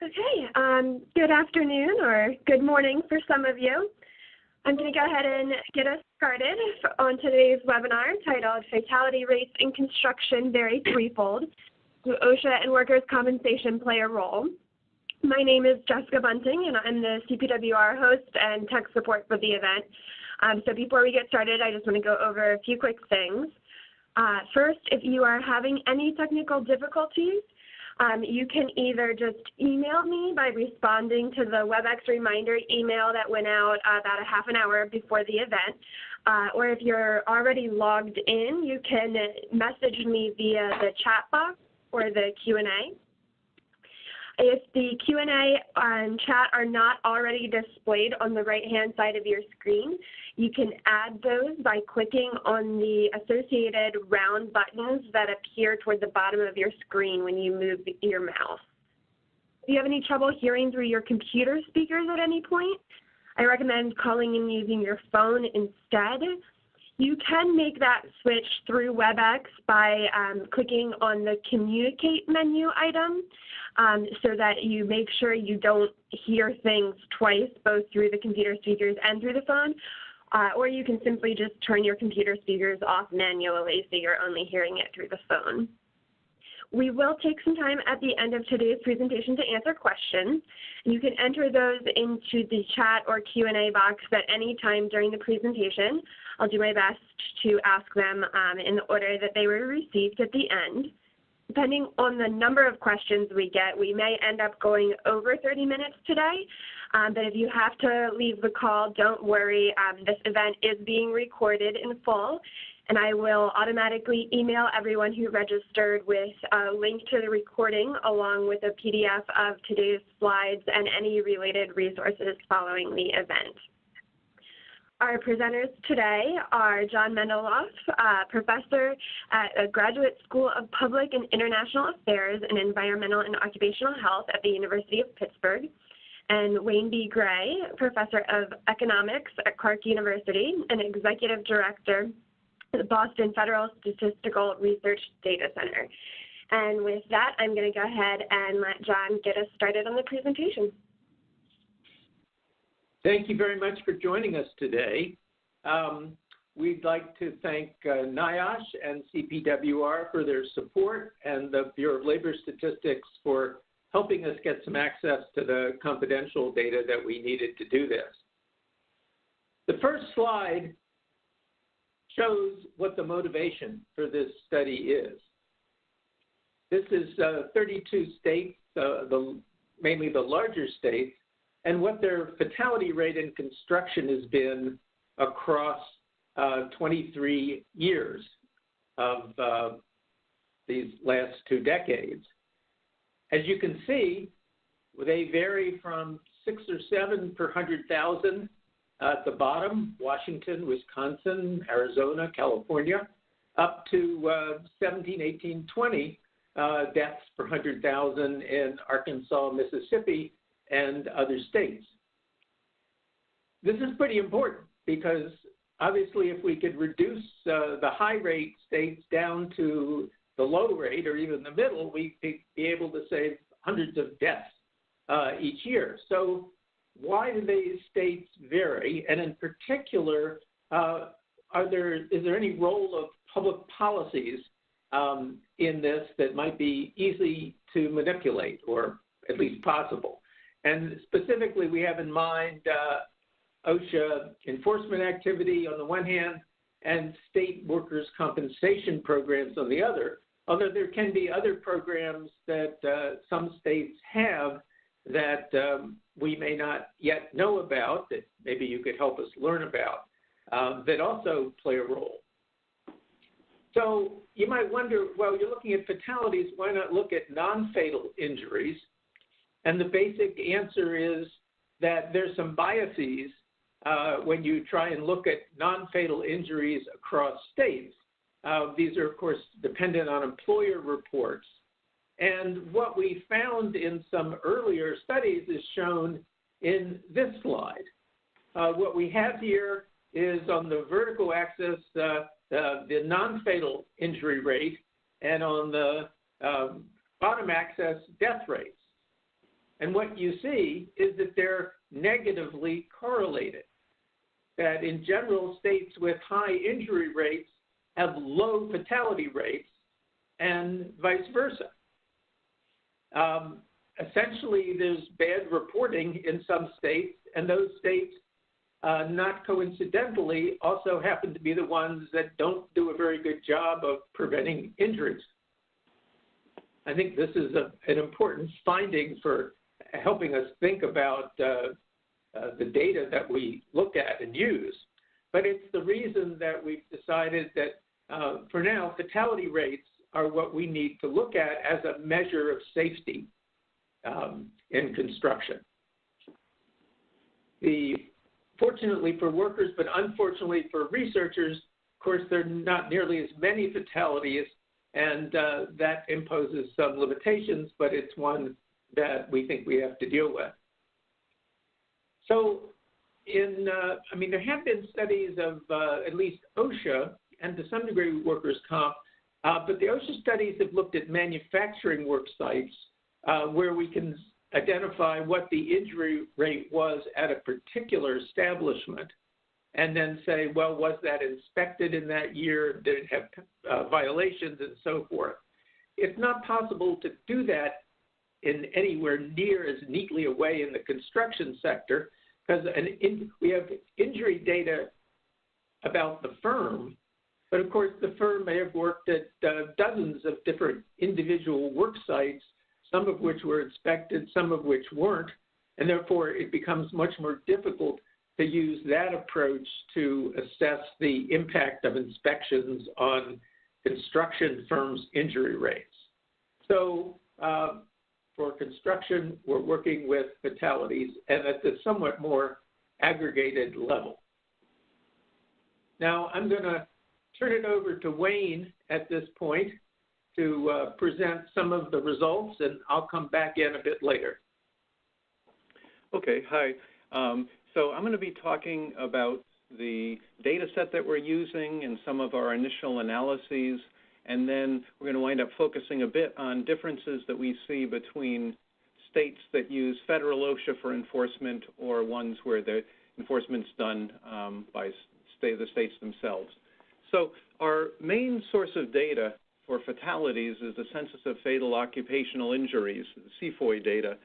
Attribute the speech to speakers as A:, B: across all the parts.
A: Okay, good afternoon or good morning for some of you. I'm going to go ahead and get us started on today's webinar titled Fatality Rates in Construction Vary Threefold. Do OSHA and Workers' Compensation Play a Role? My name is Jessica Bunting, and I'm the CPWR host and tech support for the event. So before we get started, I just want to go over a few quick things. First, if you are having any technical difficulties, you can either just email me by responding to the WebEx reminder email that went out about a half an hour before the event, or if you're already logged in, you can message me via the chat box or the Q&A. If the Q&A and chat are not already displayed on the right-hand side of your screen, you can add those by clicking on the associated round buttons that appear toward the bottom of your screen when you move your mouse. If you have any trouble hearing through your computer speakers at any point, I recommend calling and using your phone instead. You can make that switch through WebEx by clicking on the Communicate menu item so that you make sure you don't hear things twice, both through the computer speakers and through the phone, or you can simply just turn your computer speakers off manually so you're only hearing it through the phone. We will take some time at the end of today's presentation to answer questions. You can enter those into the chat or Q&A box at any time during the presentation. I'll do my best to ask them in the order that they were received at the end. Depending on the number of questions we get, we may end up going over 30 minutes today. But if you have to leave the call, don't worry. This event is being recorded in full, and I will automatically email everyone who registered with a link to the recording along with a PDF of today's slides and any related resources following the event. Our presenters today are John Mendeloff, professor at the Graduate School of Public and International Affairs in Environmental and Occupational Health at the University of Pittsburgh, and Wayne B. Gray, professor of economics at Clark University and executive director at the Boston Federal Statistical Research Data Center. And with that, I'm going to go ahead and let John get us started on the presentation.
B: Thank you very much for joining us today. We'd like to thank NIOSH and CPWR for their support and the Bureau of Labor Statistics for helping us get some access to the confidential data that we needed to do this. The first slide shows what the motivation for this study is. This is 32 states, mainly the larger states, and what their fatality rate in construction has been across 23 years of these last 2 decades. As you can see, they vary from 6 or 7 per 100,000 at the bottom, Washington, Wisconsin, Arizona, California, up to 17, 18, 20 deaths per 100,000 in Arkansas, Mississippi, and other states. This is pretty important because obviously if we could reduce the high rate states down to the low rate or even the middle, we'd be able to save hundreds of deaths each year. So why do these states vary? And in particular, is there any role of public policies in this that might be easy to manipulate or at least possible? And specifically, we have in mind OSHA enforcement activity on the one hand and state workers' compensation programs on the other, although there can be other programs that some states have that we may not yet know about, that maybe you could help us learn about, that also play a role. So you might wonder, well, you're looking at fatalities, why not look at non-fatal injuries? And the basic answer is that there's some biases when you try and look at non-fatal injuries across states. These are, of course, dependent on employer reports. And what we found in some earlier studies is shown in this slide. What we have here is on the vertical axis the non-fatal injury rate, and on the bottom axis, death rates. And what you see is that they're negatively correlated, that in general, states with high injury rates have low fatality rates and vice versa. Essentially, there's bad reporting in some states, and those states, not coincidentally, also happen to be the ones that don't do a very good job of preventing injuries. I think this is an important finding for helping us think about the data that we look at and use. But it's the reason that we've decided that for now, fatality rates are what we need to look at as a measure of safety in construction. Fortunately for workers, but unfortunately for researchers, of course, there are not nearly as many fatalities, and that imposes some limitations, but it's one that we think we have to deal with. So there have been studies of at least OSHA and to some degree workers' comp, but the OSHA studies have looked at manufacturing work sites where we can identify what the injury rate was at a particular establishment and then say, well, was that inspected in that year? Did it have violations and so forth? It's not possible to do that in anywhere near as neatly a way in the construction sector because we have injury data about the firm, but of course the firm may have worked at dozens of different individual work sites, some of which were inspected, some of which weren't, and therefore it becomes much more difficult to use that approach to assess the impact of inspections on construction firms' injury rates. So for construction, we're working with fatalities and at the somewhat more aggregated level. Now, I'm going to turn it over to Wayne at this point to present some of the results, and I'll come back in a bit later.
C: Okay, hi. So I'm going to be talking about the data set that we're using and some of our initial analyses, and then we're going to wind up focusing a bit on differences that we see between states that use federal OSHA for enforcement or ones where the enforcement's done by the states themselves. So our main source of data for fatalities is the Census of Fatal Occupational Injuries, the CFOI data.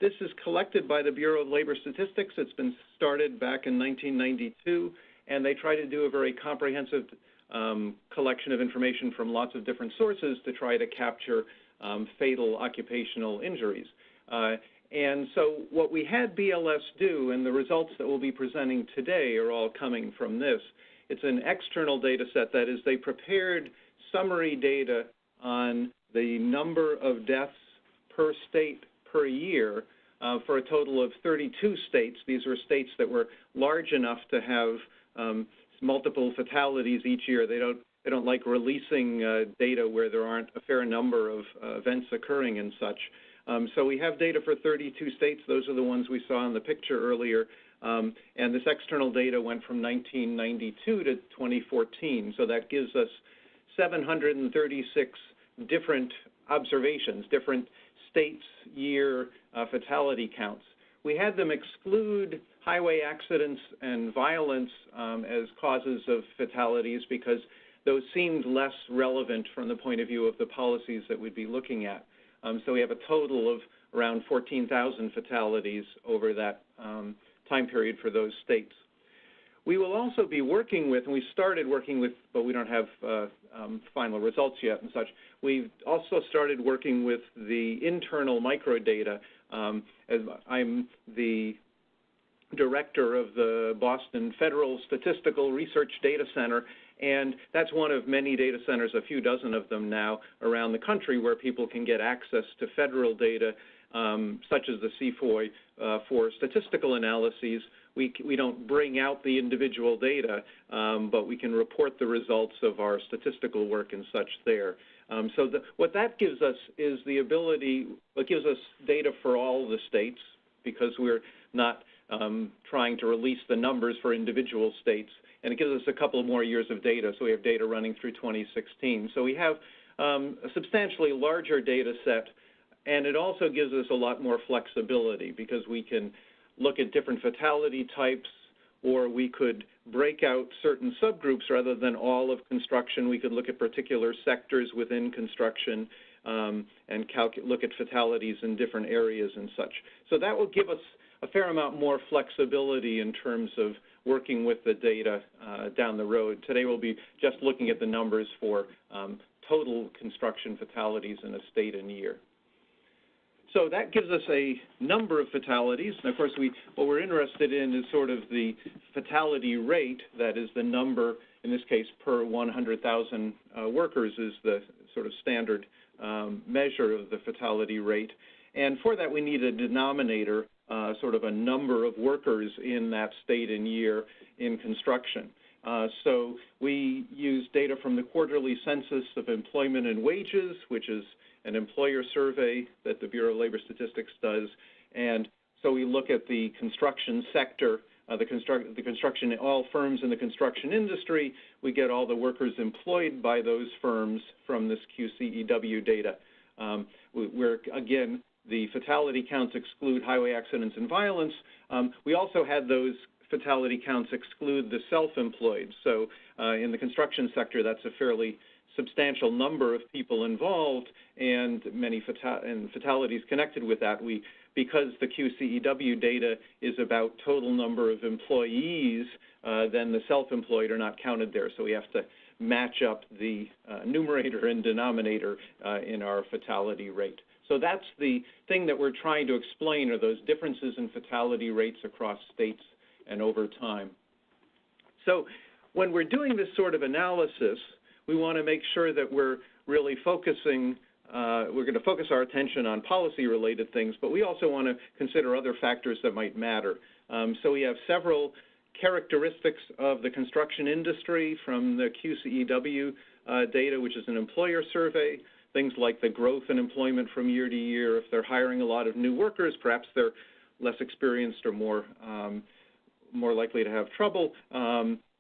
C: This is collected by the Bureau of Labor Statistics. It's been started back in 1992, and they try to do a very comprehensive collection of information from lots of different sources to try to capture fatal occupational injuries. And so what we had BLS do, and the results that we'll be presenting today are all coming from this. It's an external data set. That is, they prepared summary data on the number of deaths per state per year for a total of 32 states. These were states that were large enough to have multiple fatalities each year. They don't like releasing data where there aren't a fair number of events occurring and such. So we have data for 32 states. Those are the ones we saw in the picture earlier. And this external data went from 1992 to 2014. So that gives us 736 different observations, different states' year fatality counts. We had them exclude highway accidents and violence as causes of fatalities because those seemed less relevant from the point of view of the policies that we'd be looking at. So we have a total of around 14,000 fatalities over that time period for those states. We will also be working with, and we started working with, but we don't have final results yet and such. We've also started working with the internal microdata. As I'm the director of the Boston Federal Statistical Research Data Center, and that's one of many data centers, a few dozen of them now, around the country where people can get access to federal data, such as the CFOI, for statistical analyses. We don't bring out the individual data, but we can report the results of our statistical work and such there. So what that gives us is the ability, it gives us data for all the states because we're not trying to release the numbers for individual states, and it gives us a couple more years of data, so we have data running through 2016. So we have a substantially larger data set And it also gives us a lot more flexibility because we can look at different fatality types, or we could break out certain subgroups rather than all of construction. We could look at particular sectors within construction and look at fatalities in different areas and such. So that will give us a fair amount more flexibility in terms of working with the data down the road. Today we'll be just looking at the numbers for total construction fatalities in a state and year. So that gives us a number of fatalities. And of course, what we're interested in is sort of the fatality rate, that is the number, in this case, per 100,000 workers is the sort of standard measure of the fatality rate. And for that, we need a denominator, sort of a number of workers in that state and year in construction. So we use data from the quarterly census of employment and wages, which is an employer survey that the Bureau of Labor Statistics does. And so we look at the construction sector, the construction, all firms in the construction industry. We get all the workers employed by those firms from this QCEW data. Where, again, the fatality counts exclude highway accidents and violence. We also had those fatality counts exclude the self-employed. So in the construction sector, that's a fairly substantial number of people involved, and many fatalities connected with that. Because the QCEW data is about total number of employees, then the self-employed are not counted there. So we have to match up the numerator and denominator in our fatality rate. So that's the thing that we're trying to explain, are those differences in fatality rates across states and over time. So when we're doing this sort of analysis, we want to make sure that we're really focusing, we're going to focus our attention on policy-related things, but we also want to consider other factors that might matter. So we have several characteristics of the construction industry from the QCEW data, which is an employer survey, things like the growth in employment from year to year. If they're hiring a lot of new workers, perhaps they're less experienced or more likely to have trouble.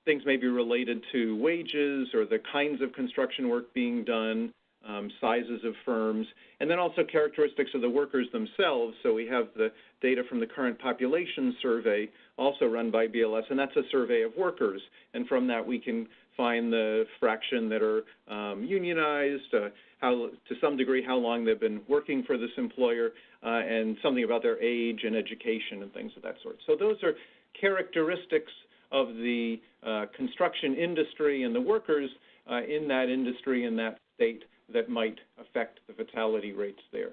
C: Things may be related to wages or the kinds of construction work being done, sizes of firms, and then also characteristics of the workers themselves. So we have the data from the current population survey, also run by BLS, and that's a survey of workers. And from that, we can find the fraction that are unionized, to some degree how long they've been working for this employer, and something about their age and education and things of that sort. So those are characteristics of the construction industry and the workers in that industry, in that state, that might affect the fatality rates there.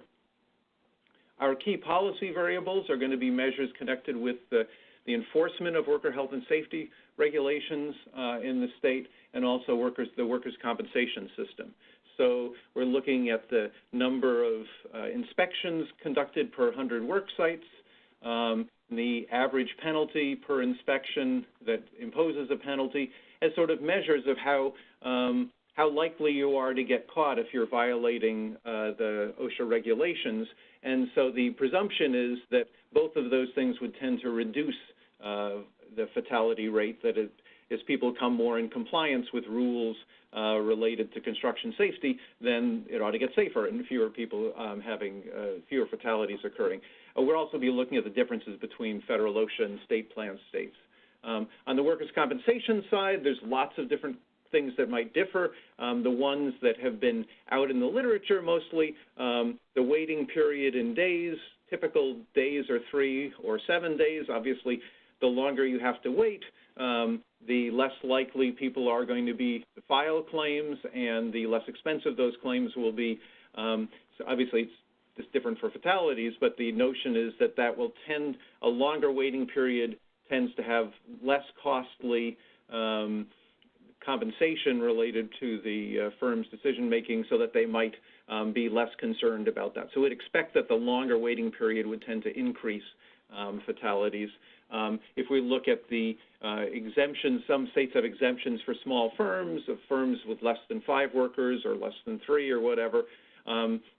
C: Our key policy variables are going to be measures connected with the enforcement of worker health and safety regulations in the state, and also the workers' compensation system. So we're looking at the number of inspections conducted per 100 work sites, the average penalty per inspection that imposes a penalty, as sort of measures of how likely you are to get caught if you're violating the OSHA regulations. And so the presumption is that both of those things would tend to reduce the fatality rate, that as people come more in compliance with rules related to construction safety, then it ought to get safer and fewer people having fewer fatalities occurring. We'll also be looking at the differences between federal OSHA and state plan states. On the workers' compensation side, there's lots of different things that might differ. The ones that have been out in the literature mostly, the waiting period in days, typical days are 3 or 7 days. Obviously, the longer you have to wait, the less likely people are going to be to file claims, and the less expensive those claims will be. So obviously, it's different for fatalities, but the notion is that that will tend, a longer waiting period tends to have less costly compensation related to the firm's decision-making, so that they might be less concerned about that. So we'd expect that the longer waiting period would tend to increase fatalities. If we look at the exemptions, some states have exemptions for small firms, of firms with less than 5 workers or less than 3 or whatever.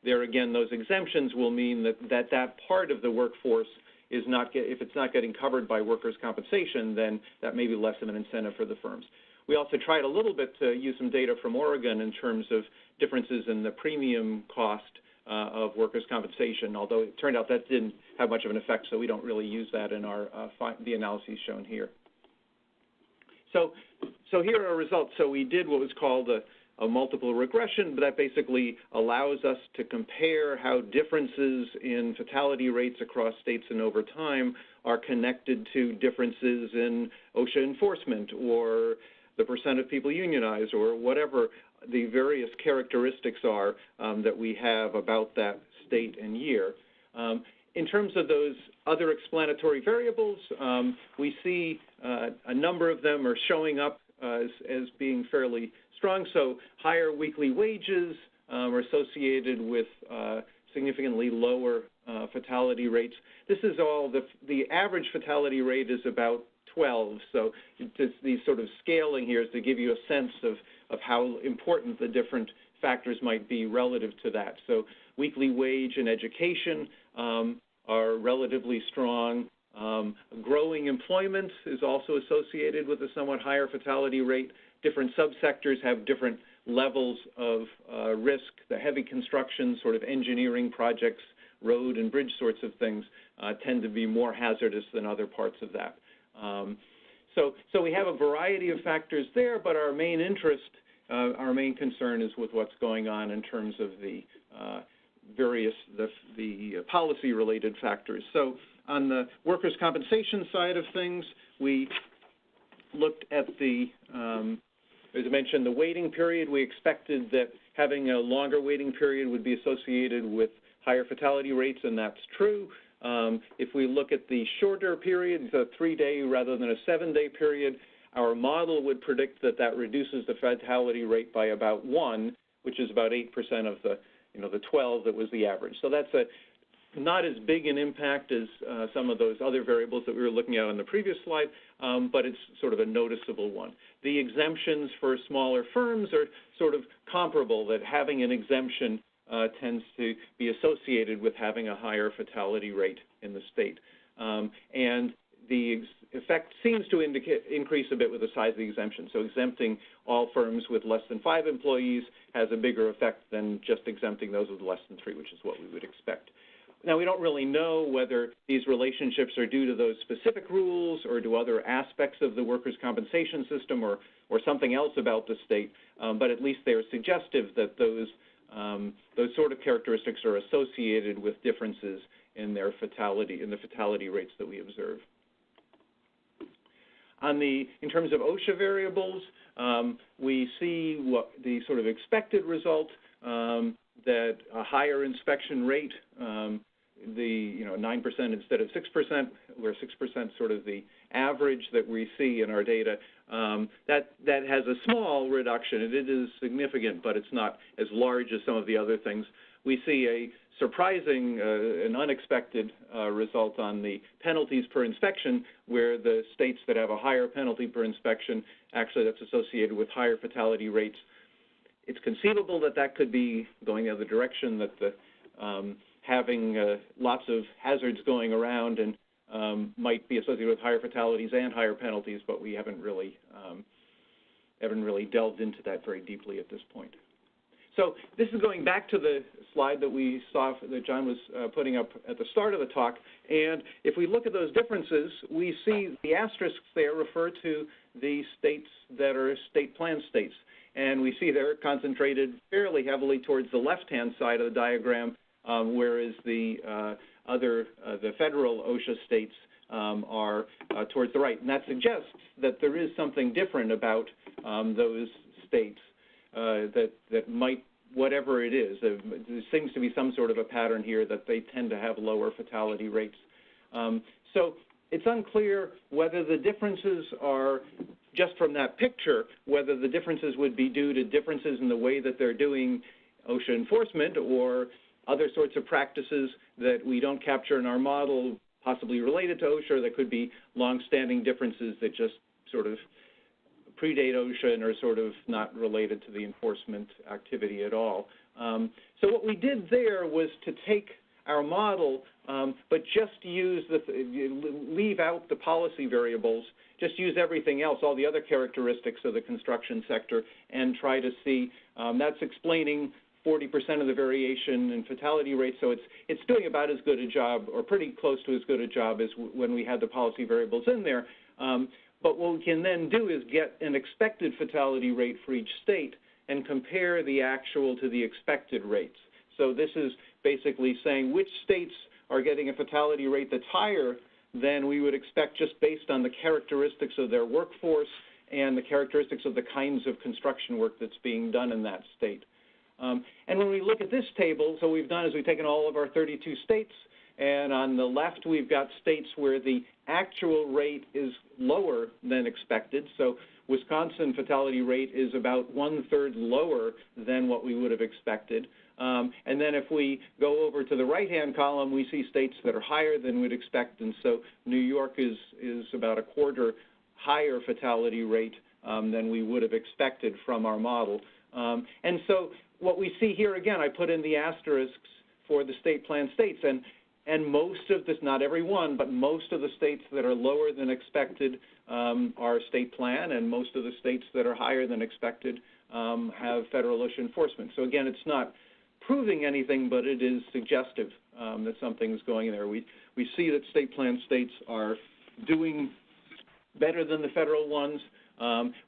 C: There again, those exemptions will mean that part of the workforce is not, if it's not getting covered by workers' compensation, then that may be less of an incentive for the firms. We also tried a little bit to use some data from Oregon in terms of differences in the premium cost of workers' compensation, although it turned out that didn't have much of an effect, so we don't really use that in our the analyses shown here. So here are our results. So we did what was called a multiple regression, but that basically allows us to compare how differences in fatality rates across states and over time are connected to differences in OSHA enforcement or the percent of people unionized or whatever the various characteristics are that we have about that state and year. In terms of those other explanatory variables, we see a number of them are showing up as being fairly strong. So higher weekly wages are associated with significantly lower fatality rates. This is all, the average fatality rate is about 12. So just these sort of scaling here is to give you a sense of how important the different factors might be relative to that. So weekly wage and education are relatively strong. Growing employment is also associated with a somewhat higher fatality rate. Different subsectors have different levels of risk. The heavy construction, sort of engineering projects, road and bridge sorts of things tend to be more hazardous than other parts of that. So we have a variety of factors there, but our main interest, our main concern is with what's going on in terms of the various, the policy-related factors. So on the workers' compensation side of things, we looked at the, as I mentioned, the waiting period. We expected that having a longer waiting period would be associated with higher fatality rates, and that's true. If we look at the shorter period, the 3-day rather than a 7-day period, our model would predict that that reduces the fatality rate by about 1, which is about 8% of the, the 12 that was the average. So that's not as big an impact as some of those other variables that we were looking at on the previous slide, but it's sort of a noticeable one. The exemptions for smaller firms are sort of comparable, that having an exemption tends to be associated with having a higher fatality rate in the state. And the effect seems to increase a bit with the size of the exemption. So exempting all firms with less than 5 employees has a bigger effect than just exempting those with less than 3, which is what we would expect. Now, we don't really know whether these relationships are due to those specific rules or to other aspects of the workers' compensation system or something else about the state, but at least they are suggestive that those sort of characteristics are associated with differences in their fatality, in the fatality rates that we observe. In terms of OSHA variables, we see what the sort of expected result, that a higher inspection rate, 9% instead of 6%, where 6% sort of the average that we see in our data, that has a small reduction. It is significant, but it's not as large as some of the other things. We see a surprising, an unexpected result on the penalties per inspection, where the states that have a higher penalty per inspection, actually that's associated with higher fatality rates. It's conceivable that that could be going the other direction, that the having lots of hazards going around and might be associated with higher fatalities and higher penalties, but we haven't really delved into that very deeply at this point. So this is going back to the slide that we saw that John was putting up at the start of the talk. And if we look at those differences, we see the asterisks there refer to the states that are state plan states. And we see they're concentrated fairly heavily towards the left-hand side of the diagram, whereas the the federal OSHA states are towards the right. And that suggests that there is something different about those states. That might, whatever it is, there seems to be some sort of a pattern here that they tend to have lower fatality rates. So it's unclear whether the differences are, just from that picture, whether the differences would be due to differences in the way that they're doing OSHA enforcement or other sorts of practices that we don't capture in our model, possibly related to OSHA. There could be long-standing differences that just sort of predate OSHA and are sort of not related to the enforcement activity at all. So what we did there was to take our model, but just use leave out the policy variables, just use everything else, all the other characteristics of the construction sector, and try to see, that's explaining 40% of the variation in fatality rates, so it's doing about as good a job, or pretty close to as good a job as when we had the policy variables in there. But what we can then do is get an expected fatality rate for each state and compare the actual to the expected rates. So this is basically saying which states are getting a fatality rate that's higher than we would expect just based on the characteristics of their workforce and the characteristics of the kinds of construction work that's being done in that state. And when we look at this table, so what we've done is we've taken all of our 32 states, and on the left we've got states where the actual rate is lower than expected. So Wisconsin fatality rate is about 1/3 lower than what we would have expected. And then if we go over to the right-hand column, we see states that are higher than we'd expect, and so New York is about 1/4 higher fatality rate than we would have expected from our model. And so what we see here, again, I put in the asterisks for the state plan states, and most of this, not every one, but most of the states that are lower than expected are state plan, and most of the states that are higher than expected have federal OSHA enforcement. So again, it's not proving anything, but it is suggestive that something's going there. We see that state plan states are doing better than the federal ones.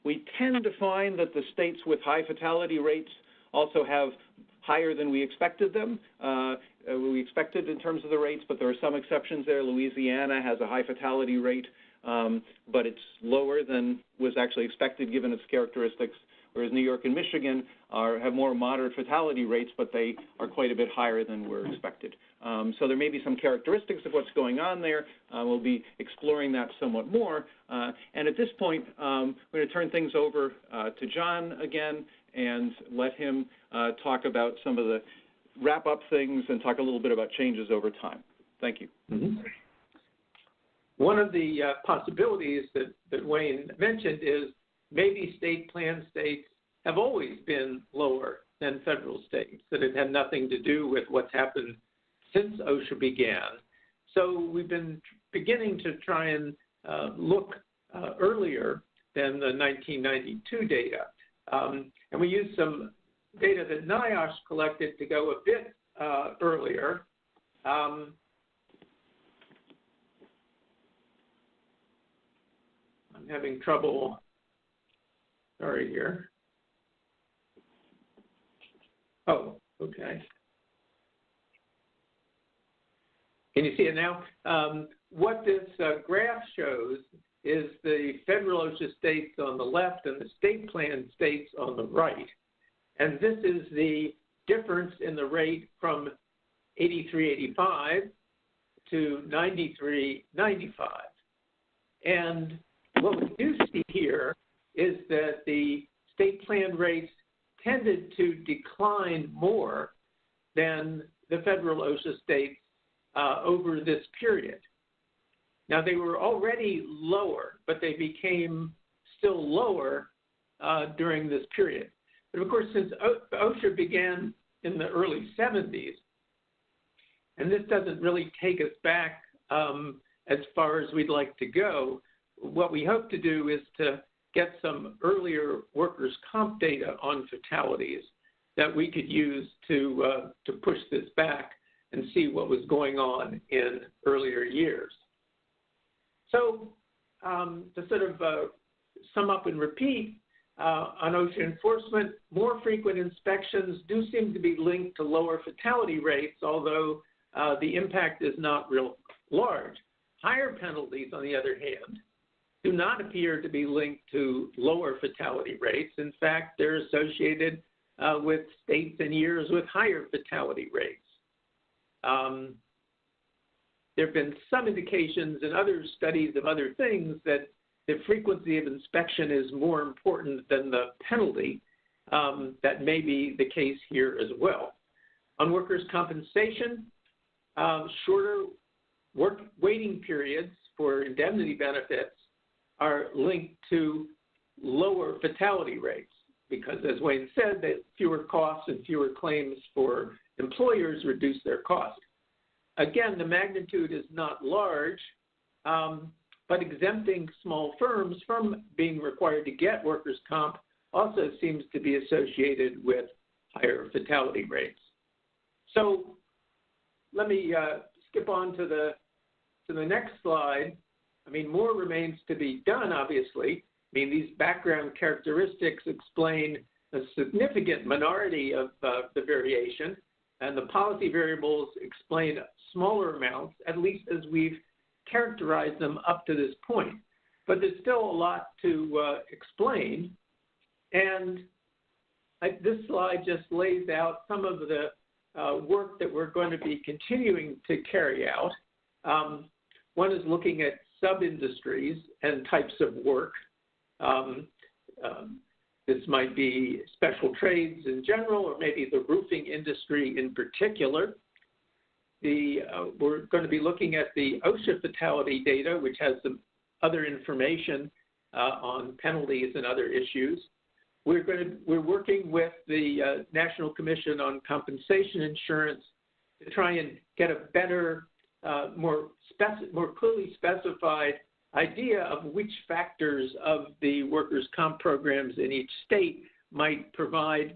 C: We tend to find that the states with high fatality rates also have higher than we expected them. We expected in terms of the rates, but there are some exceptions there. Louisiana has a high fatality rate, but it's lower than was actually expected given its characteristics, whereas New York and Michigan have more moderate fatality rates, but they are quite a bit higher than were expected. So there may be some characteristics of what's going on there. We'll be exploring that somewhat more. And at this point, we're going to turn things over to John again and let him talk about some of the wrap-up things and talk a little bit about changes over time. Thank you.
B: Mm-hmm. One of the possibilities that Wayne mentioned is maybe state plan states have always been lower than federal states, that it had nothing to do with what's happened since OSHA began. So we've been beginning to try and look earlier than the 1992 data. And we used some data that NIOSH collected to go a bit earlier. I'm having trouble. Sorry here. Oh, okay. Can you see it now? What this graph shows is the federal OSHA states on the left and the state plan states on the right. And this is the difference in the rate from 83.85 to 93.95. And what we do see here is that the state plan rates tended to decline more than the federal OSHA states over this period. Now, they were already lower, but they became still lower during this period. But of course, since OSHA began in the early 70s, and this doesn't really take us back as far as we'd like to go, what we hope to do is to get some earlier workers' comp data on fatalities that we could use to push this back and see what was going on in earlier years. So to sort of sum up and repeat, on OSHA enforcement, more frequent inspections do seem to be linked to lower fatality rates, although the impact is not real large. Higher penalties, on the other hand, do not appear to be linked to lower fatality rates. In fact, they're associated with states and years with higher fatality rates. There have been some indications in other studies of other things that the frequency of inspection is more important than the penalty. That may be the case here as well. On workers' compensation, shorter waiting periods for indemnity benefits are linked to lower fatality rates because, as Wayne said, that fewer costs and fewer claims for employers reduce their cost. Again, the magnitude is not large, but exempting small firms from being required to get workers' comp also seems to be associated with higher fatality rates. So let me skip on to the next slide. I mean, more remains to be done, obviously. I mean, these background characteristics explain a significant minority of the variation, and the policy variables explain smaller amounts, at least as we've characterized them up to this point. But there's still a lot to explain, and this slide just lays out some of the work that we're going to be continuing to carry out. One is looking at sub-industries and types of work. This might be special trades in general, or maybe the roofing industry in particular. We're going to be looking at the OSHA fatality data, which has some other information on penalties and other issues. We're working with the National Commission on Compensation Insurance to try and get a better, more clearly specified idea of which factors of the workers' comp programs in each state might provide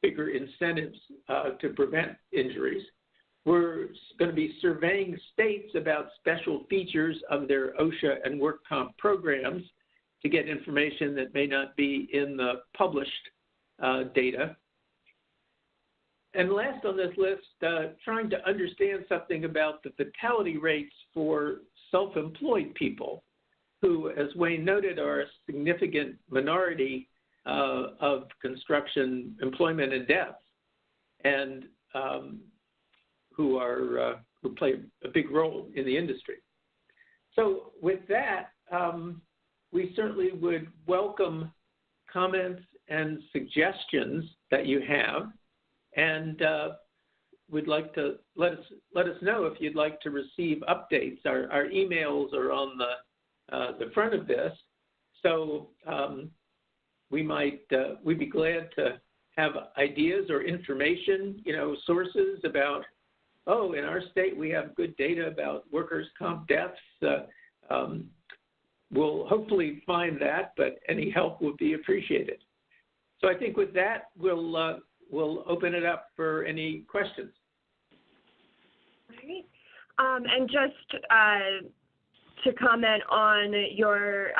B: bigger incentives to prevent injuries. We're going to be surveying states about special features of their OSHA and work comp programs to get information that may not be in the published data. And last on this list, trying to understand something about the fatality rates for self-employed people who, as Wayne noted, are a significant minority of construction employment and deaths, and who play a big role in the industry. So with that, we certainly would welcome comments and suggestions that you have, and we'd like to let us know if you'd like to receive updates. Our emails are on the front of this, so we'd be glad to have ideas or information, sources about, in our state we have good data about workers' comp deaths. We'll hopefully find that, but any help would be appreciated. So I think with that, we'll open it up for any questions.
A: All right. And just to comment on your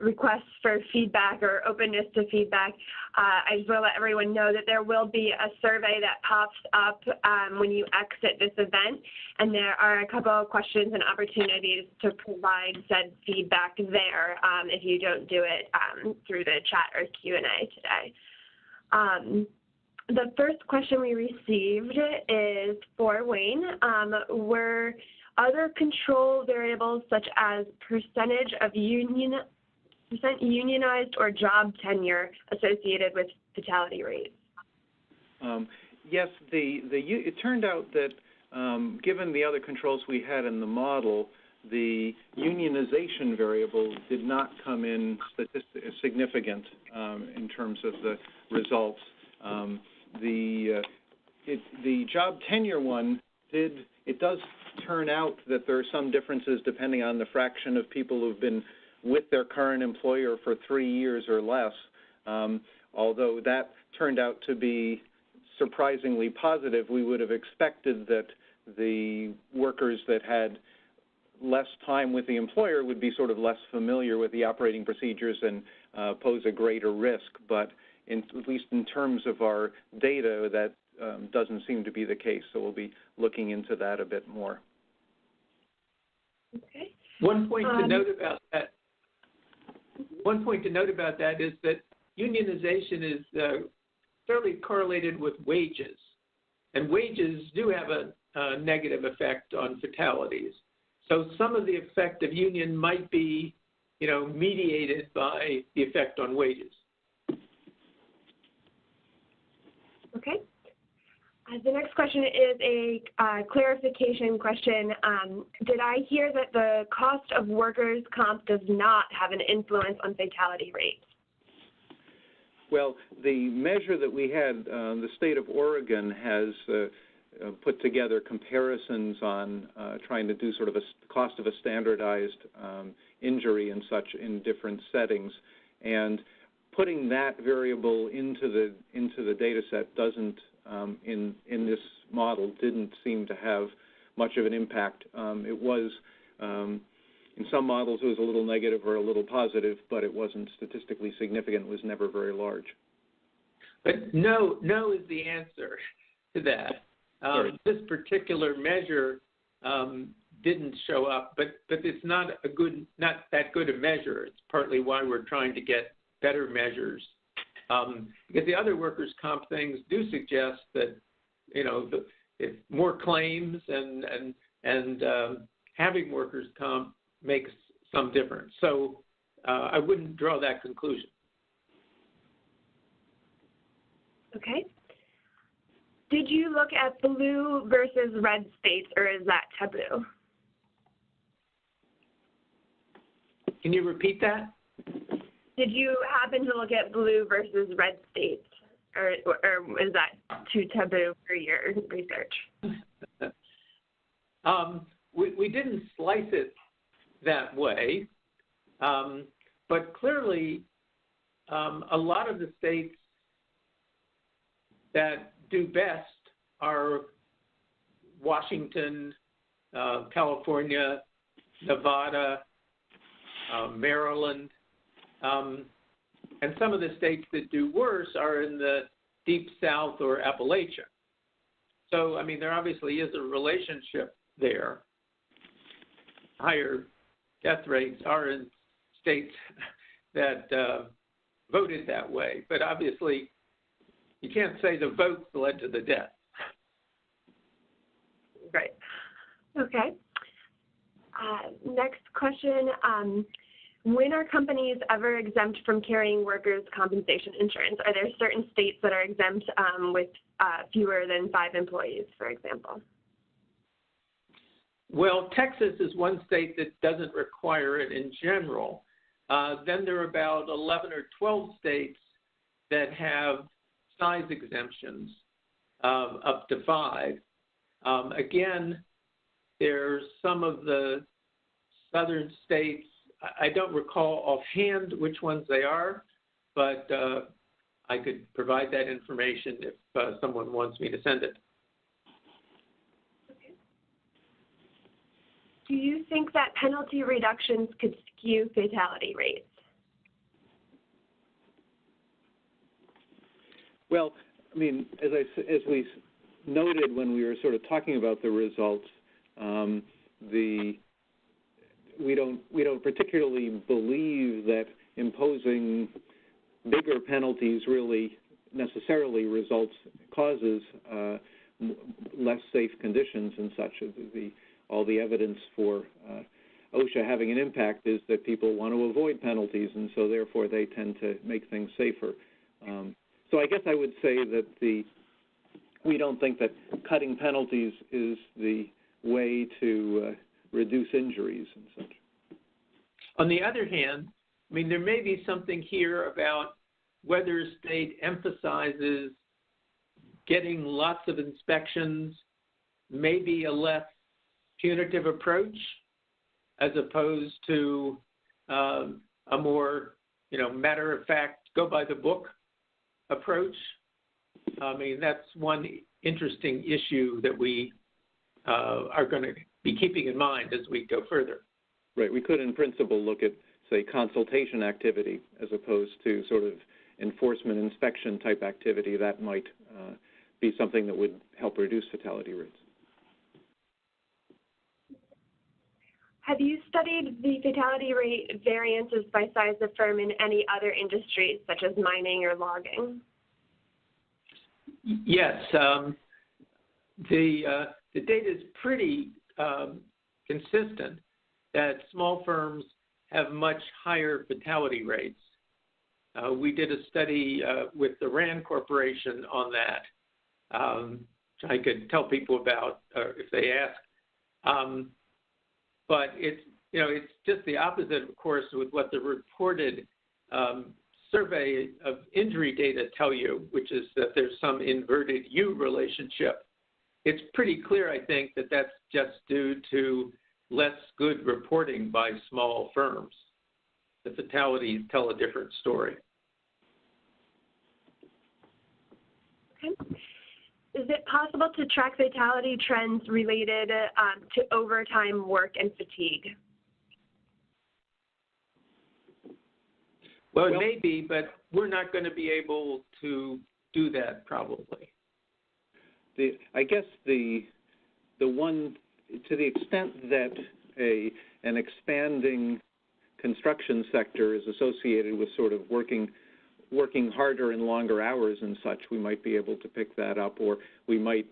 A: requests for feedback or openness to feedback, I just want to let everyone know that there will be a survey that pops up when you exit this event, and there are a couple of questions and opportunities to provide said feedback there if you don't do it through the chat or Q&A today. The first question we received is for Wayne. Were other control variables such as percentage of unionized or job tenure associated with fatality rates?
C: Yes, it turned out that given the other controls we had in the model, the unionization variable did not come in significant in terms of the results. The job tenure one it does turn out that there are some differences depending on the fraction of people who've been with their current employer for 3 years or less, although that turned out to be surprisingly positive. We would have expected that the workers that had less time with the employer would be sort of less familiar with the operating procedures and pose a greater risk, but at least in terms of our data, that doesn't seem to be the case, so we'll be looking into that a bit more.
A: Okay.
B: One point to note about that is that unionization is fairly correlated with wages, and wages do have a negative effect on fatalities. So some of the effect of union might be, mediated by the effect on wages.
A: Okay. The next question is a clarification question. Did I hear that the cost of workers' comp does not have an influence on fatality rates?
C: Well, the measure that we had, the state of Oregon has put together comparisons on trying to do sort of a cost of a standardized injury and such in different settings. And putting that variable into the data set doesn't, in this model, didn't seem to have much of an impact. It was, in some models, it was a little negative or a little positive, but it wasn't statistically significant. It was never very large.
B: But no is the answer to that. This particular measure didn't show up, but it's not that good a measure. It's partly why we're trying to get better measures, because the other workers' comp things do suggest that, if more claims and having workers' comp makes some difference. So I wouldn't draw that conclusion.
A: Okay. Did you look at blue versus red states, or is that taboo?
B: Can you repeat that?
A: Did you happen to look at blue versus red states, or is that too taboo for your research?
B: We didn't slice it that way, but clearly a lot of the states that do best are Washington, California, Nevada, Maryland, and some of the states that do worse are in the Deep South or Appalachia. So, I mean, there obviously is a relationship there. Higher death rates are in states that voted that way, but obviously you can't say the votes led to the death.
A: Right. Okay. Next question. When are companies ever exempt from carrying workers' compensation insurance? Are there certain states that are exempt with fewer than 5 employees, for example?
B: Well, Texas is one state that doesn't require it in general. Then there are about 11 or 12 states that have size exemptions up to 5. Again, there's some of the southern states, I don't recall offhand which ones they are, but I could provide that information if someone wants me to send it.
A: Okay. Do you think that penalty reductions could skew fatality rates? Well,
C: I mean, as we noted when we were sort of talking about the results, we don't particularly believe that imposing bigger penalties really necessarily causes less safe conditions and such. All the evidence for OSHA having an impact is that people want to avoid penalties, and so therefore they tend to make things safer. So I guess I would say that we don't think that cutting penalties is the way to reduce injuries and such.
B: On the other hand, I mean, there may be something here about whether a state emphasizes getting lots of inspections, maybe a less punitive approach, as opposed to a more, matter-of-fact, go-by-the-book approach. I mean, that's one interesting issue that we are going to be keeping in mind as we go further.
C: Right. We could, in principle, look at, say, consultation activity as opposed to sort of enforcement inspection type activity. That might be something that would help reduce fatality rates.
A: Have you studied the fatality rate variances by size of firm in any other industries, such as mining or logging?
B: Yes. The data is pretty consistent that small firms have much higher fatality rates. We did a study with the RAND Corporation on that, which I could tell people about if they ask. But it's just the opposite, of course, with what the reported survey of injury data tell you, which is that there's some inverted U relationship. It's pretty clear, I think, that that's just due to less good reporting by small firms. The fatalities tell a different story.
A: Okay. Is it possible to track fatality trends related to overtime work and fatigue?
B: Well, it may be, but we're not going to be able to do that probably.
C: I guess the one, to the extent that an expanding construction sector is associated with sort of working harder and longer hours and such, we might be able to pick that up, or we might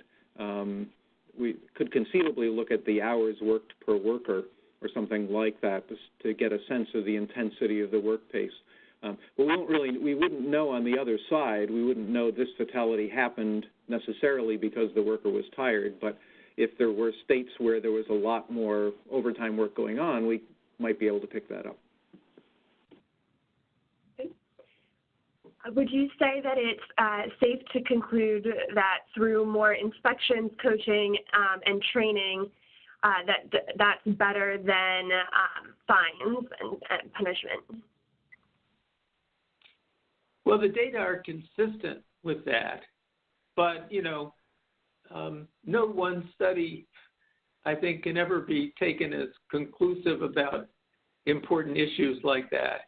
C: we could conceivably look at the hours worked per worker or something like that to get a sense of the intensity of the work pace. But we wouldn't know on the other side. We wouldn't know this fatality happened necessarily because the worker was tired, but if there were states where there was a lot more overtime work going on, we might be able to pick that up.
A: Would you say that it's safe to conclude that through more inspections, coaching, and training, that's better than fines and punishment?
B: Well, the data are consistent with that, but, no one study, I think, can ever be taken as conclusive about important issues like that.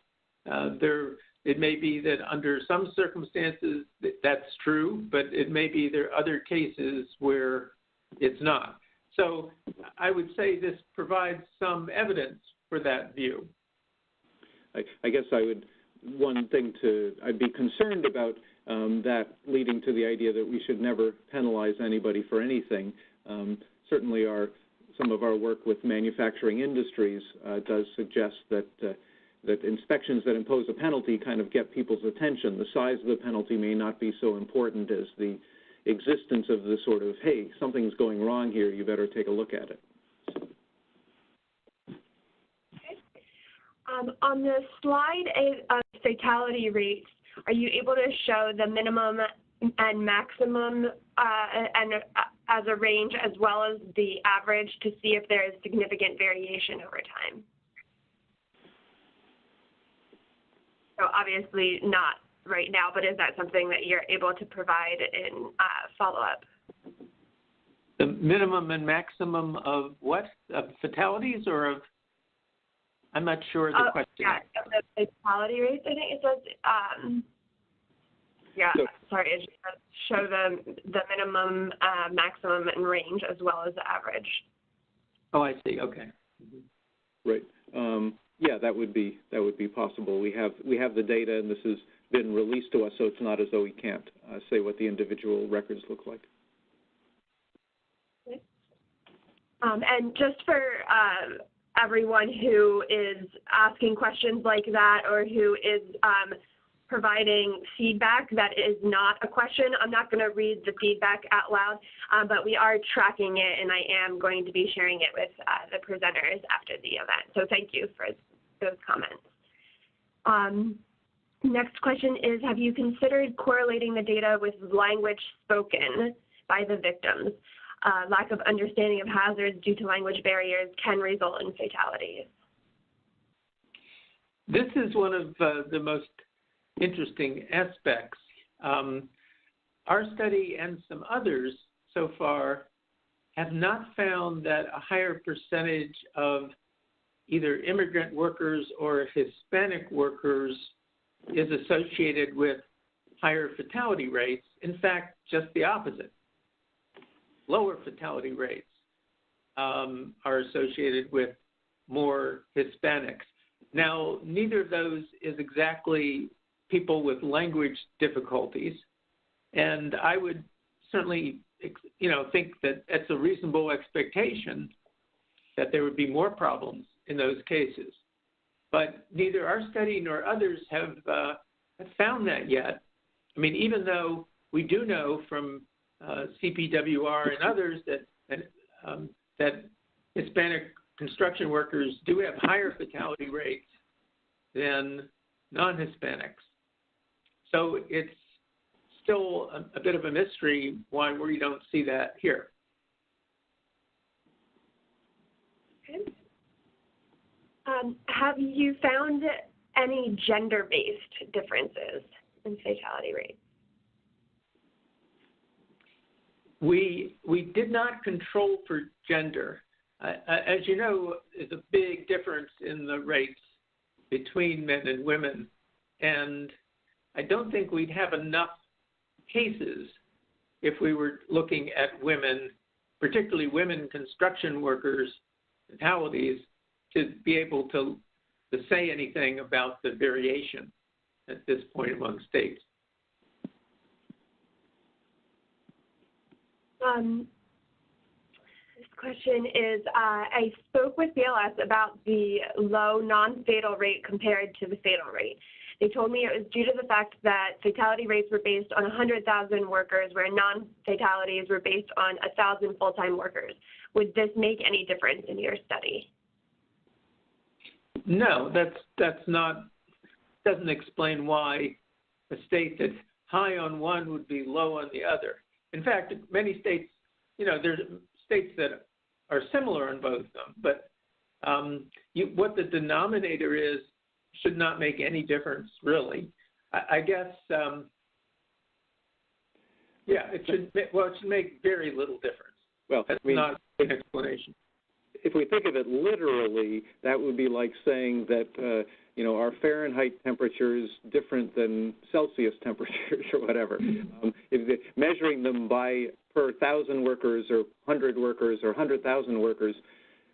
B: It may be that under some circumstances that's true, but it may be there are other cases where it's not. So I would say this provides some evidence for that view.
C: I guess one thing I'd be concerned about that leading to the idea that we should never penalize anybody for anything. Certainly some of our work with manufacturing industries does suggest that inspections that impose a penalty kind of get people's attention. The size of the penalty may not be so important as the existence of the sort of, hey, something's going wrong here, you better take a look at it.
A: On the slide of fatality rates, are you able to show the minimum and maximum and as a range as well as the average to see if there is significant variation over time? So obviously not right now, but is that something that you're able to provide in follow-up?
B: The minimum and maximum of what? Of fatalities or of? I'm not sure the question.
A: Yeah, the fatality rates, I think it says, sorry, it just says show the minimum, maximum, and range as well as the average.
B: Oh, I see, okay. Mm-hmm.
C: Right. Yeah, that would be possible. We have the data, and this has been released to us, so it's not as though we can't say what the individual records look like.
A: Okay. And just for everyone who is asking questions like that or who is providing feedback that is not a question, I'm not going to read the feedback out loud, but we are tracking it, and I am going to be sharing it with the presenters after the event. So thank you for those comments. Next question is, have you considered correlating the data with language spoken by the victims? Lack of understanding of hazards due to language barriers can result in fatalities.
B: This is one of the most interesting aspects. Our study and some others so far have not found that a higher percentage of either immigrant workers or Hispanic workers is associated with higher fatality rates. In fact, just the opposite. Lower fatality rates are associated with more Hispanics. Now, neither of those is exactly people with language difficulties, and I would certainly, think that it's a reasonable expectation that there would be more problems in those cases. But neither our study nor others have found that yet. I mean, even though we do know from CPWR and others that Hispanic construction workers do have higher fatality rates than non-Hispanics. So it's still a bit of a mystery why we don't see that here.
A: Okay. Have you found any gender-based differences in fatality rates?
B: we did not control for gender. As you know, there's a big difference in the rates between men and women, and I don't think we'd have enough cases if we were looking at women, particularly women construction workers, fatalities, to be able to say anything about the variation at this point among states.
A: This question is, I spoke with BLS about the low non-fatal rate compared to the fatal rate. They told me it was due to the fact that fatality rates were based on 100,000 workers, where non-fatalities were based on 1,000 full-time workers. Would this make any difference in your study?
B: No, that's not, doesn't explain why a state that's high on one would be low on the other. In fact, many states, you know, there's states that are similar on both of them, but what the denominator is should not make any difference, really. I guess, yeah, it should make very little difference.
C: Well,
B: that's not an explanation.
C: If we think of it literally, that would be like saying that, you know, our Fahrenheit temperature is different than Celsius temperatures or whatever. If measuring them by per 1,000 workers or 100 workers or 100,000 workers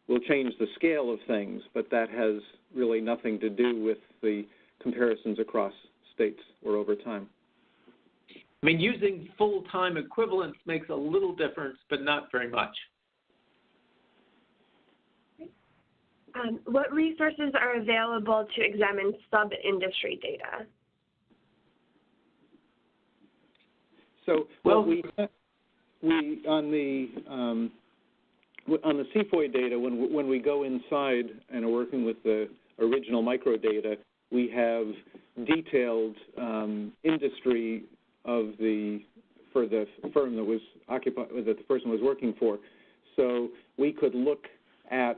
C: will change the scale of things, but that has really nothing to do with the comparisons across states or over time.
B: I mean, using full-time equivalents makes a little difference, but not very much.
A: What resources are available to examine sub-industry data?
C: So, well, we on the CFOI data, when we go inside and are working with the original microdata, we have detailed industry of for the firm that was that the person was working for. So we could look at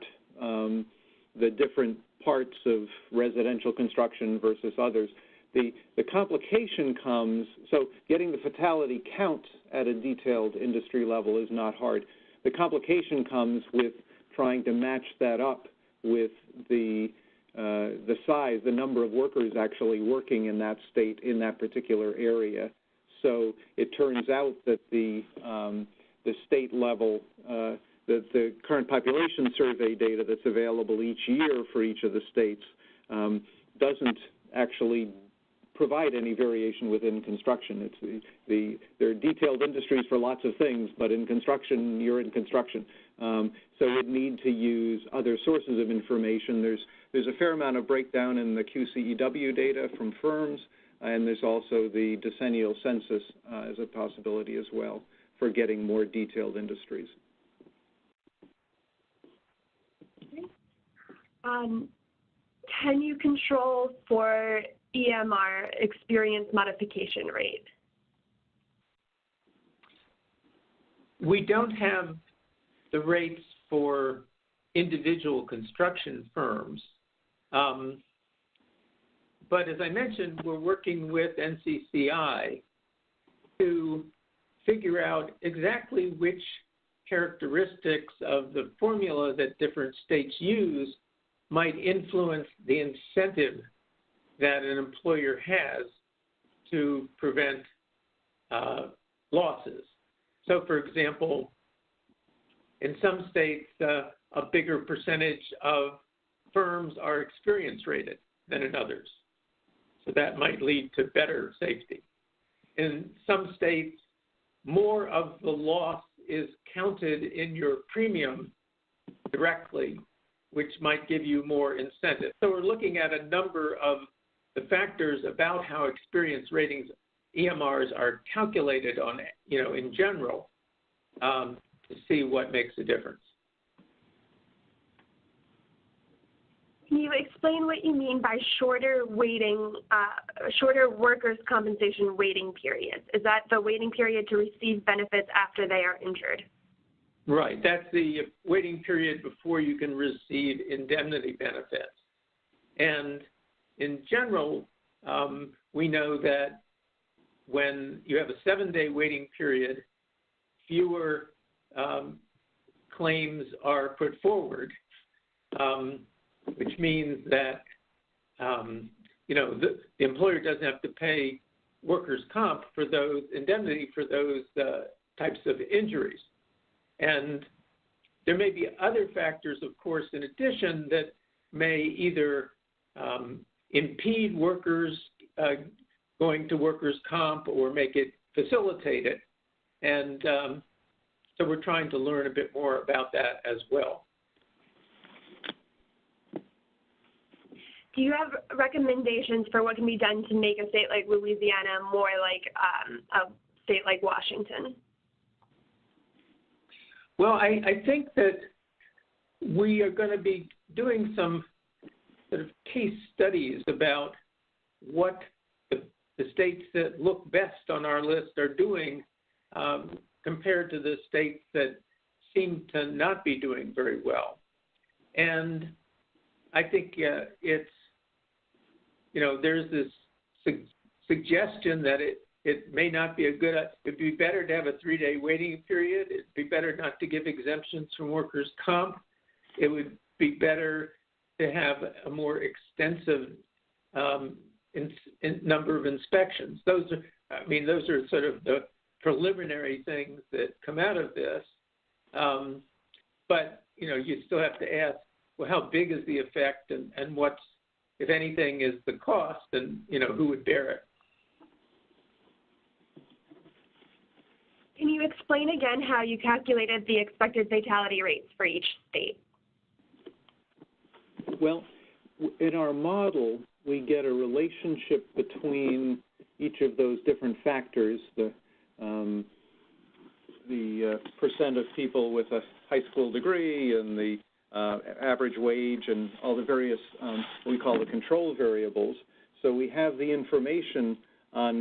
C: the different parts of residential construction versus others. The complication comes, so getting the fatality count at a detailed industry level is not hard. The complication comes with trying to match that up with the size, the number of workers actually working in that state in that particular area. So it turns out that the state level, the current population survey data that's available each year for each of the states doesn't actually provide any variation within construction. There are detailed industries for lots of things, but in construction, you're in construction. So you'd need to use other sources of information. There's a fair amount of breakdown in the QCEW data from firms, and there's also the decennial census as a possibility as well for getting more detailed industries.
A: Can you control for EMR, experience modification rate?
B: We don't have the rates for individual construction firms. But as I mentioned, we're working with NCCI to figure out exactly which characteristics of the formula that different states use might influence the incentive that an employer has to prevent losses. So, for example, in some states, a bigger percentage of firms are experience rated than in others. So that might lead to better safety. In some states, more of the loss is counted in your premium directly, which might give you more incentive. So we're looking at a number of the factors about how experience ratings, EMRs, are calculated on, in general, to see what makes a difference.
A: Can you explain what you mean by shorter workers' compensation waiting periods? Is that the waiting period to receive benefits after they are injured?
B: Right. That's the waiting period before you can receive indemnity benefits. And in general, we know that when you have a 7-day waiting period, fewer claims are put forward, which means that the employer doesn't have to pay workers' comp for those indemnity for those types of injuries. And there may be other factors, of course, in addition that may either impede workers going to workers' comp or make it facilitate it. And so we're trying to learn a bit more about that as well.
A: Do you have recommendations for what can be done to make a state like Louisiana more like a state like Washington?
B: Well, I think that we are going to be doing some sort of case studies about what the states that look best on our list are doing compared to the states that seem to not be doing very well. And I think it's, there's this suggestion that it may not be it'd be better to have a 3-day waiting period. It'd be better not to give exemptions from workers' comp. It would be better to have a more extensive number of inspections. Those are sort of the preliminary things that come out of this. But, you still have to ask, well, how big is the effect and what's, if anything, is the cost, and, who would bear it?
A: Can you explain again how you calculated the expected fatality rates for each state?
C: Well, in our model, we get a relationship between each of those different factors, the percent of people with a high school degree and the average wage and all the various, what we call the control variables. So we have the information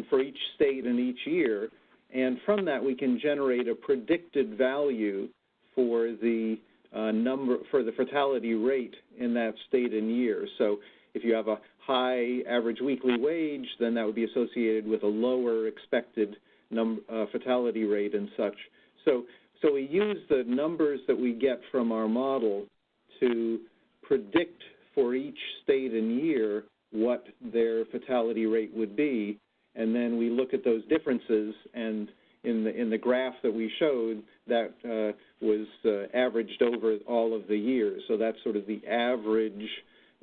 C: for each state and each year, and from that we can generate a predicted value for the for the fatality rate in that state and year. So if you have a high average weekly wage, then that would be associated with a lower expected fatality rate and such. So we use the numbers that we get from our model to predict for each state and year what their fatality rate would be, and then we look at those differences, and in the graph that we showed, that was averaged over all of the years. So that's sort of the average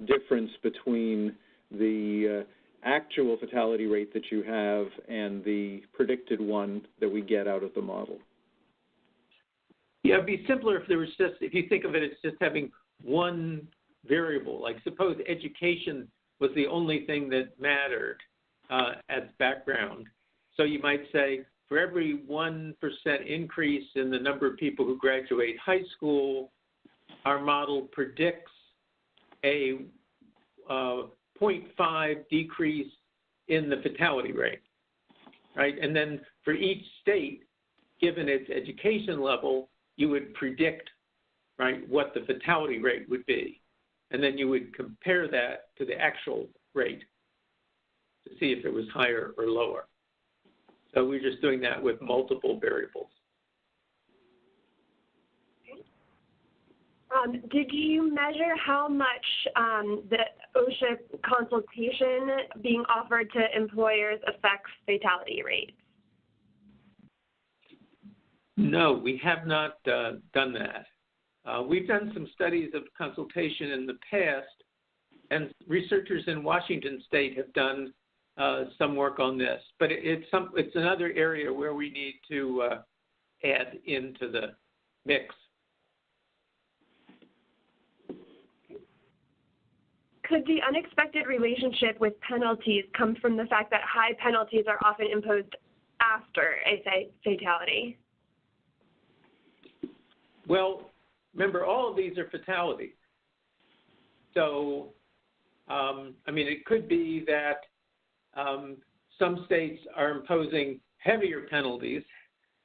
C: difference between the actual fatality rate that you have and the predicted one that we get out of the model.
B: Yeah, it'd be simpler if there was if you think of it as just having one variable. Like suppose education was the only thing that mattered as background. So you might say for every 1% increase in the number of people who graduate high school, our model predicts a 0.5 decrease in the fatality rate, right? And then for each state, given its education level, you would predict, right, what the fatality rate would be. And then you would compare that to the actual rate to see if it was higher or lower. So we're just doing that with multiple variables.
A: Did you measure how much the OSHA consultation being offered to employers affects fatality rates?
B: No, we have not done that. We've done some studies of consultation in the past, and researchers in Washington State have done some work on this. But it's another area where we need to add into the mix.
A: Could the unexpected relationship with penalties come from the fact that high penalties are often imposed after a fatality?
B: Well, remember, all of these are fatalities. So, it could be that some states are imposing heavier penalties,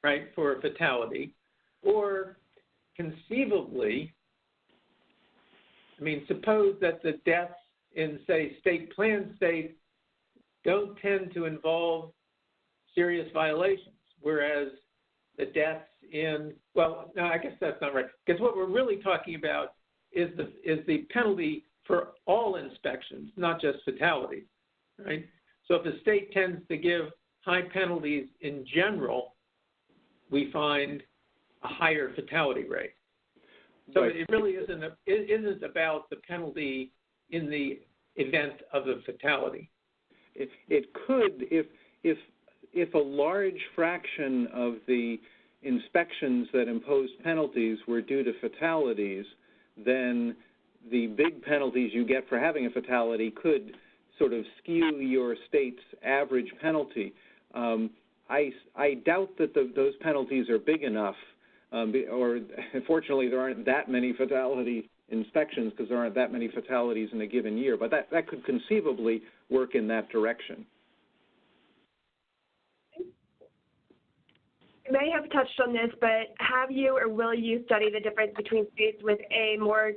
B: right, for a fatality, or conceivably, suppose that the deaths in, say, state plan states don't tend to involve serious violations, whereas the deaths in, well, no, I guess that's not right, because what we're really talking about is the penalty for all inspections, not just fatalities, right? So if the state tends to give high penalties in general, we find a higher fatality rate. So
C: Right.
B: it really isn't about the penalty in the event of a fatality.
C: It could, if a large fraction of the inspections that imposed penalties were due to fatalities, then the big penalties you get for having a fatality could sort of skew your state's average penalty. I doubt that those penalties are big enough, or fortunately there aren't that many fatality inspections because there aren't that many fatalities in a given year, but that could conceivably work in that direction.
A: You may have touched on this, but have you or will you study the difference between states with a more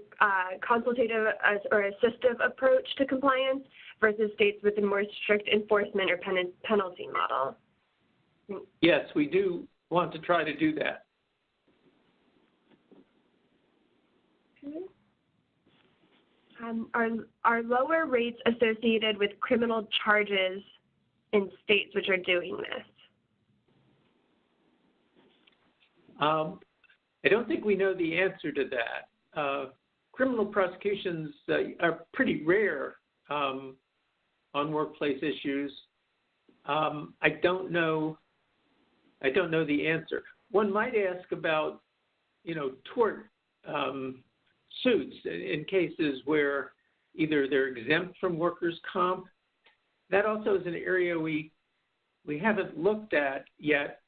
A: consultative or assistive approach to compliance versus states with a more strict enforcement or penalty model?
B: Yes, we do want to try to do that.
A: Are lower rates associated with criminal charges in states which are doing this?
B: I don't think we know the answer to that. Criminal prosecutions are pretty rare on workplace issues. I don't know the answer. One might ask about, tort suits in cases where either they're exempt from workers' comp. That also is an area we haven't looked at yet.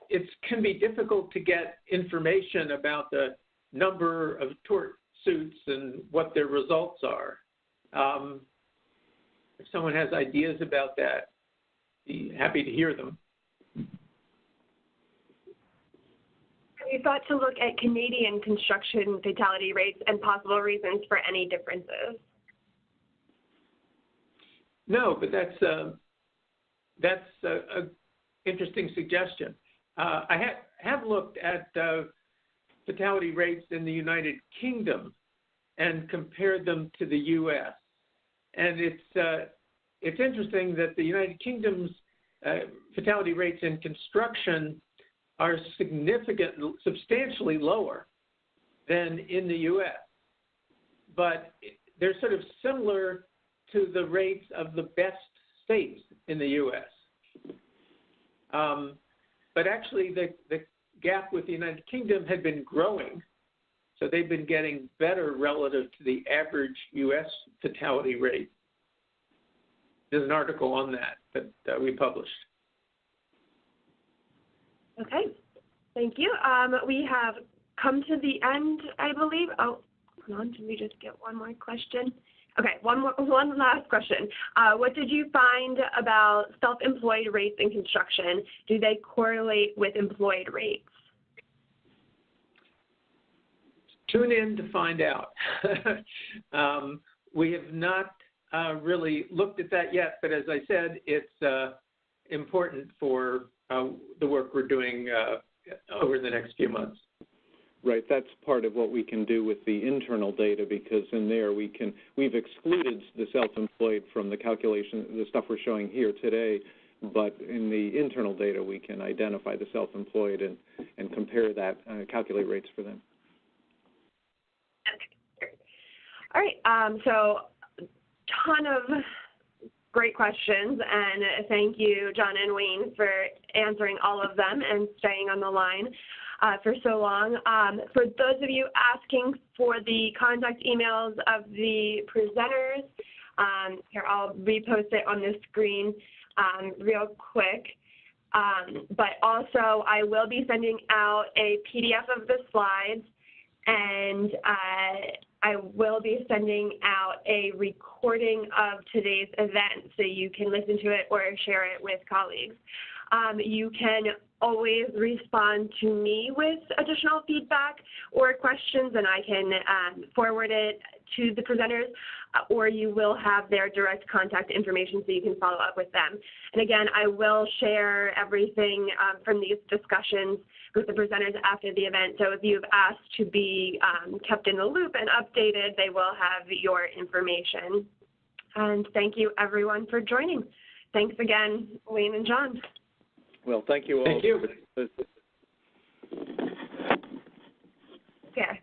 B: It can be difficult to get information about the number of tort suits and what their results are. If someone has ideas about that, be happy to hear them.
A: Have you thought to look at Canadian construction fatality rates and possible reasons for any differences?
B: No, but that's a interesting suggestion. I have looked at fatality rates in the United Kingdom and compared them to the U.S. And it's interesting that the United Kingdom's fatality rates in construction are substantially lower than in the U.S. But they're sort of similar to the rates of the best states in the U.S. But actually, the gap with the United Kingdom had been growing, so they've been getting better relative to the average U.S. fatality rate. There's an article on that we published. Okay.
A: Thank you. We have come to the end, I believe. Oh, hold on. Did we just get one more question? Okay, one last question. What did you find about self-employed rates in construction? Do they correlate with employed rates?
B: Tune in to find out. We have not really looked at that yet, but as I said, it's important for the work we're doing over the next few months.
C: Right, that's part of what we can do with the internal data, because in there we've excluded the self-employed from the calculation, the stuff we're showing here today, but in the internal data we can identify the self-employed and compare that, calculate rates for them.
A: Okay. All right, so ton of great questions, and thank you, John and Wayne, for answering all of them and staying on the line for so long. For those of you asking for the contact emails of the presenters, here, I'll repost it on the screen real quick. But also, I will be sending out a PDF of the slides, and I will be sending out a recording of today's event so you can listen to it or share it with colleagues. You can always respond to me with additional feedback or questions, and I can forward it to the presenters, or you will have their direct contact information so you can follow up with them. And again, I will share everything from these discussions with the presenters after the event. So if you've asked to be kept in the loop and updated, they will have your information. And thank you, everyone, for joining. Thanks again, Wayne and John.
C: Well, thank you all.
B: Thank you.
A: Yeah.